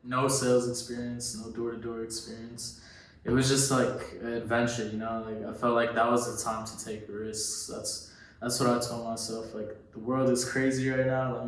no sales experience, no door-to-door experience. It was just like an adventure, you know. Like I felt like that was the time to take risks. That's what I told myself. Like the world is crazy right now.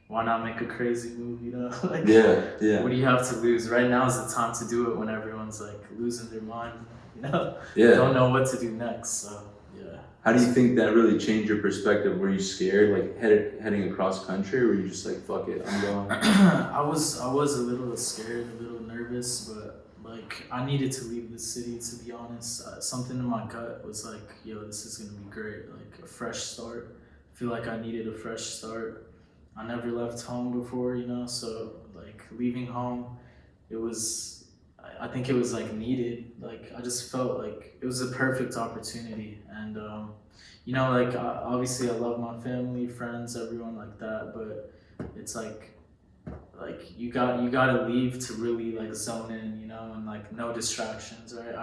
Why not make a crazy move? You know, like Yeah, yeah, what do you have to lose? Right now is the time to do it when everyone's like losing their mind. You know, yeah. don't know what to do next. So yeah. How do you think that really changed your perspective? Were you scared, like heading across country, or were you just like, fuck it, I'm going? I was a little scared, a little nervous, but like I needed to leave the city, to be honest. Something in my gut was like, yo, this is gonna be great, like a fresh start. I feel like I needed a fresh start. I never left home before, you know, so like leaving home, it was, I think it was like needed. Like I just felt like it was a perfect opportunity, and you know, like obviously I love my family, friends, everyone like that, but it's like you gotta leave to really like zone in, you know, and like no distractions, right?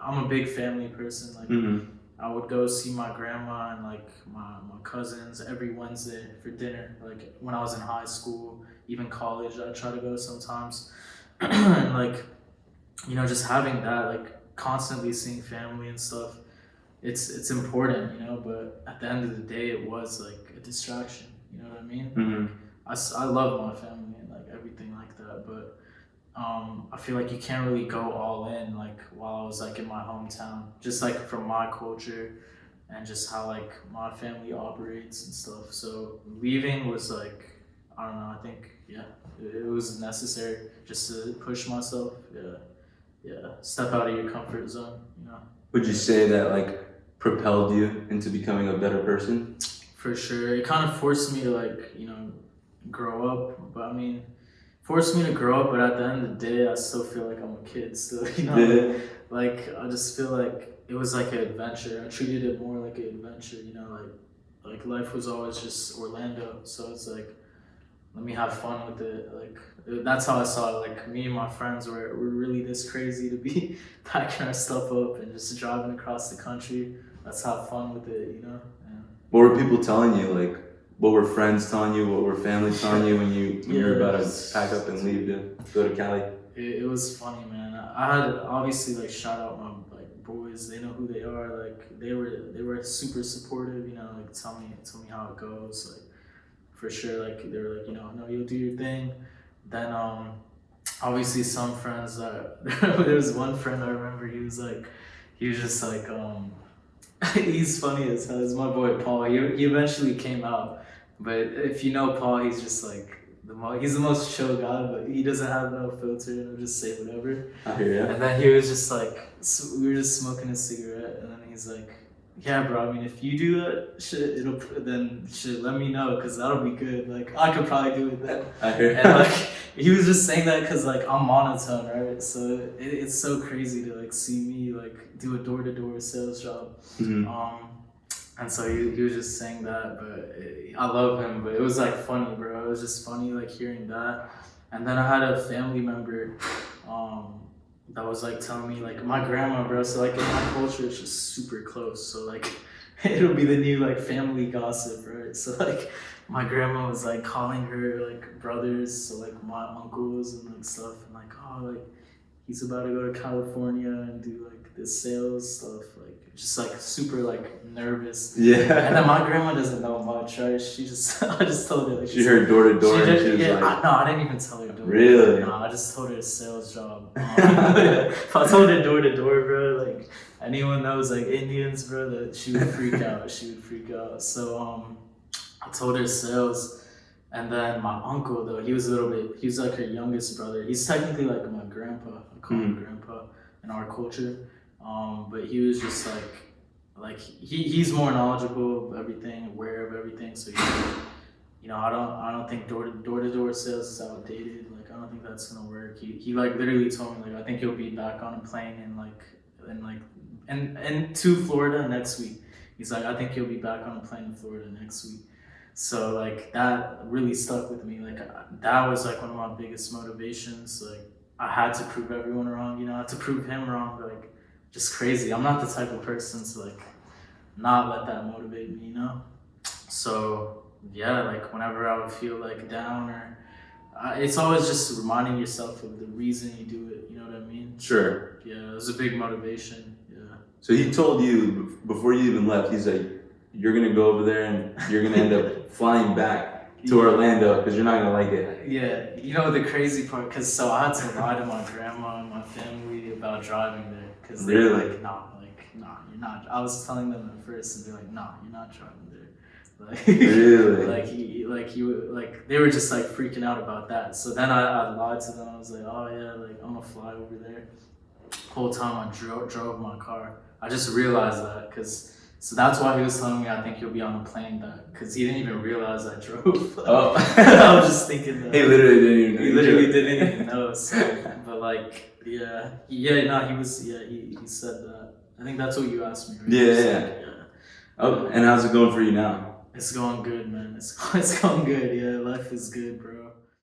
I'm a big family person. Like Mm-hmm. I would go see my grandma and like my cousins every Wednesday for dinner. Like when I was in high school, even college, I try to go sometimes. And like, you know, just having that, like constantly seeing family and stuff, it's important, you know. But at the end of the day, it was like a distraction. You know what I mean? Like Mm-hmm. I love my family and like everything like that, but I feel like you can't really go all in like while I was like in my hometown, just like from my culture and just how like my family operates and stuff. So leaving was like, I don't know. I think yeah, it was necessary just to push myself. Yeah, yeah. Step out of your comfort zone. You know. Would you say that like propelled you into becoming a better person? For sure, it kind of forced me to like, you know, grow up. But I mean, forced me to grow up. But at the end of the day, I still feel like I'm a kid. Still, you know, Yeah. like I just feel like it was like an adventure. I treated it more like an adventure. You know, like life was always just Orlando. So it's like let me have fun with it. Like that's how I saw it. Like me and my friends were really this crazy to be packing our stuff up and just driving across the country. Let's have fun with it, you know. And What were people telling you? Like, what were friends telling you? What were family telling you when you were about to pack up and leave to go to Cali? it was funny, man. I had obviously like shout out my like boys. They know who they are. Like they were super supportive. You know, like tell me how it goes. Like for sure. Like they were like, you know, no, you'll do your thing. Then obviously some friends that there was one friend I remember. He was just like he's funny as hell. It's my boy Paul. He eventually came out, but if you know Paul, he's just like he's the most chill guy, but he doesn't have no filter. He'll just say whatever. I hear ya. And then he was just like, we were just smoking a cigarette, and then he's like, "Yeah, bro. I mean, if you do that shit, then shit. Let me know, cause that'll be good. Like, I could probably do it then." I hear And ya. like, he was just saying that cause like I'm monotone, right? So it's so crazy to like see me like do a door-to-door sales job. Mhm. And so he was just saying that, but I love him. But it was like funny, bro. It was just funny like hearing that. And then I had a family member that was like telling me like my grandma, bro. So like in my culture, it's just super close. So like it'll be the new like family gossip, right? So like my grandma was like calling her like brothers, so like my uncles and like stuff, and like oh like he's about to go to California and do like this sales stuff, like just like super like nervous. And Yeah. then my grandma doesn't know much, right? She just I just told her like She heard door to door she and just, she was yeah, like, no, I didn't even tell her door. Really? No, I just told her a sales job. If I told her door to door, bro, like anyone knows like Indians, bro, that she would freak out. She would freak out. So I told her sales, and then my uncle though he was a little bit. He was like her youngest brother. He's technically like my grandpa. I call him grandpa in our culture. But he was just like he's more knowledgeable of everything, aware of everything. So you know, I don't think door to door sales is outdated. Like I don't think that's gonna work. He like literally told me like I think you'll be back on a plane and to Florida next week. He's like I think you'll be back on a plane in Florida next week. So like that really stuck with me. Like that was like one of my biggest motivations. Like I had to prove everyone wrong. You know, I had to prove him wrong. Like just crazy. I'm not the type of person to like not let that motivate me. You know. So yeah, like whenever I would feel like down or it's always just reminding yourself of the reason you do it. You know what I mean? Sure. Yeah, it was a big motivation. Yeah. So he told you before you even left, he's like, you're gonna go over there and you're gonna end up flying back to Orlando because you're not gonna like it. Yeah, you know the crazy part, because so I had to lie to my grandma and my family about driving there, because they were like, nah, you're not. I was telling them at first, and they're like, nah, you're not driving there. Like, Really? like they were just like freaking out about that. So then I lied to them. I was like, oh yeah, like I'm gonna fly over there. Whole time I drove my car. I just realized that so that's why he was telling me I think you'll be on a plane back, because he didn't even realize I drove. Oh. I was just thinking that. He literally didn't even know. He literally didn't even know. So, but like, he said that. I think that's what you asked me. Right? Yeah. Oh, and how's it going for you now? It's going good, man. It's going good. Yeah, life is good, bro.